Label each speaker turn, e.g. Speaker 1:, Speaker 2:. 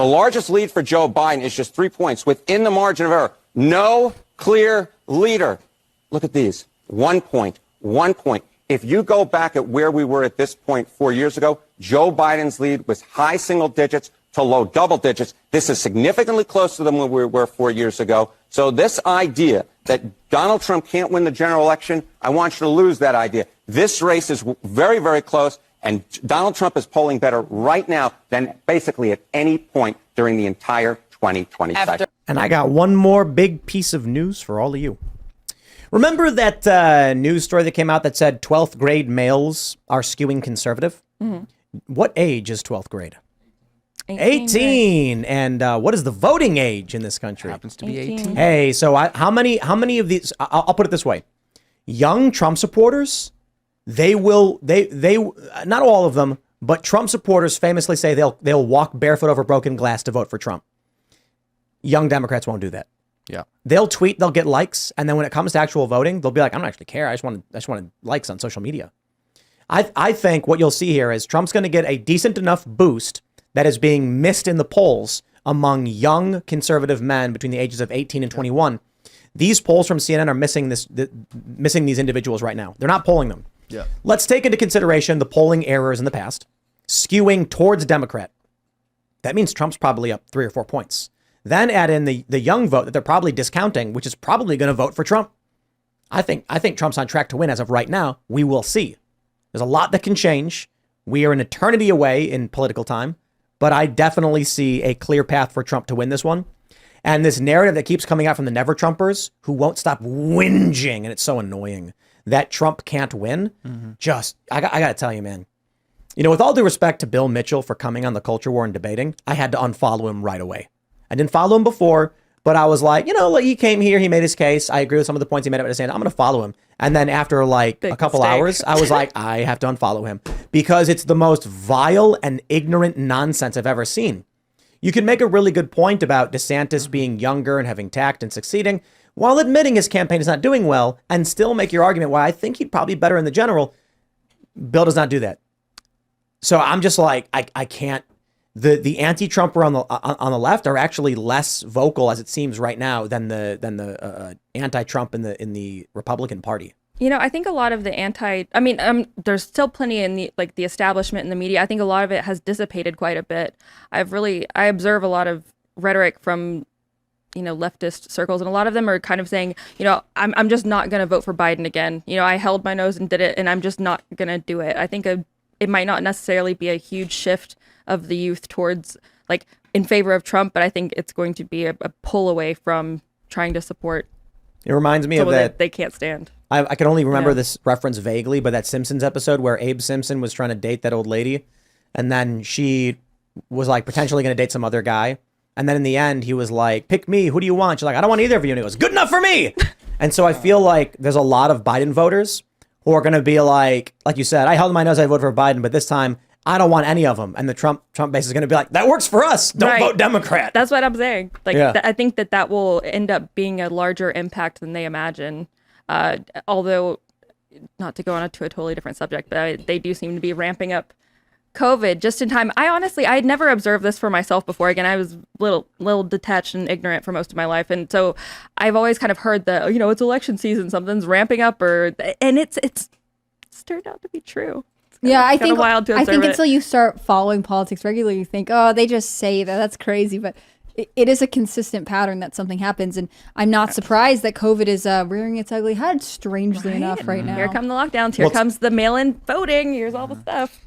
Speaker 1: The largest lead for Joe Biden is just 3 points within the margin of error. No clear leader. Look at these. 1 point, 1 point. If you go back at where we were at this point 4 years ago, Joe Biden's lead was high single digits to low double digits. This is significantly closer than where we were 4 years ago. So this idea that Donald Trump can't win the general election, I want you to lose that idea. This race is very, very close, and Donald Trump is polling better right now than basically at any point during the entire 2020 cycle.
Speaker 2: And I got one more big piece of news for all of you. Remember that news story that came out that said 12th grade males are skewing conservative? Mm-hmm. What age is 12th grade? 18. And what is the voting age in this country?
Speaker 3: Happens to be 18.
Speaker 2: Hey, so how many of these? I'll put it this way: young Trump supporters, they not all of them, but Trump supporters famously say they'll walk barefoot over broken glass to vote for Trump. Young Democrats won't do that.
Speaker 3: Yeah,
Speaker 2: they'll tweet, they'll get likes, and then when it comes to actual voting, they'll be like, I don't actually care. I just wanted likes on social media. I think what you'll see here is Trump's going to get a decent enough boost that is being missed in the polls among young conservative men between the ages of 18 and 21. These polls from CNN are missing these individuals right now. They're not polling them.
Speaker 3: Yeah.
Speaker 2: Let's take into consideration the polling errors in the past, skewing towards Democrat. That means Trump's probably up 3 or 4 points. Then add in the young vote that they're probably discounting, which is probably going to vote for Trump. I think Trump's on track to win as of right now. We will see. There's a lot that can change. We are an eternity away in political time. But I definitely see a clear path for Trump to win this one. And this narrative that keeps coming out from the Never Trumpers who won't stop whinging, and it's so annoying, that Trump can't win. Mm-hmm. I got to tell you, man, with all due respect to Bill Mitchell for coming on the Culture War and debating, I had to unfollow him right away. I didn't follow him before, but I was like, he came here, he made his case. I agree with some of the points he made up at his hand. I'm going to follow him. And then after a couple hours, I was like, I have to unfollow him because it's the most vile and ignorant nonsense I've ever seen. You can make a really good point about DeSantis being younger and having tact and succeeding while admitting his campaign is not doing well and still make your argument why I think he'd probably be better in the general. Bill does not do that. So I'm just like, I can't. The anti-Trumper on the left are actually less vocal as it seems right now than the anti-Trump in the Republican Party.
Speaker 4: I think a lot of the there's still plenty in the establishment and the media. I think a lot of it has dissipated quite a bit. I observe a lot of rhetoric from leftist circles, and a lot of them are kind of saying, I'm just not going to vote for Biden again. I held my nose and did it, and I'm just not going to do it. I think it might not necessarily be a huge shift of the youth towards in favor of Trump, but I think it's going to be a pull away from trying to support.
Speaker 2: It reminds me of that
Speaker 4: they can't stand.
Speaker 2: I can only remember this reference vaguely, but that Simpsons episode where Abe Simpson was trying to date that old lady, and then she was potentially going to date some other guy, and then in the end he was like, "Pick me. Who do you want?" She's like, "I don't want either of you," and he goes, "Good enough for me." And so I feel like there's a lot of Biden voters who are going to be like you said, I held my nose, I voted for Biden, but this time I don't want any of them. And the Trump base is going to be like, that works for us. Don't vote Democrat.
Speaker 4: That's what I'm saying. I think that will end up being a larger impact than they imagine. Although, not to go on to a totally different subject, but they do seem to be ramping up COVID just in time. I had never observed this for myself before. Again, I was little detached and ignorant for most of my life. And so I've always kind of heard that, it's election season, something's ramping up and it's turned out to be true.
Speaker 5: Yeah, I think
Speaker 4: it.
Speaker 5: Until you start following politics regularly, you think, oh, they just say that. That's crazy. But it is a consistent pattern that something happens. And I'm not surprised that COVID is rearing its ugly head, strangely enough, right now.
Speaker 4: Here come the lockdowns. Here comes the mail-in voting. Here's all the stuff.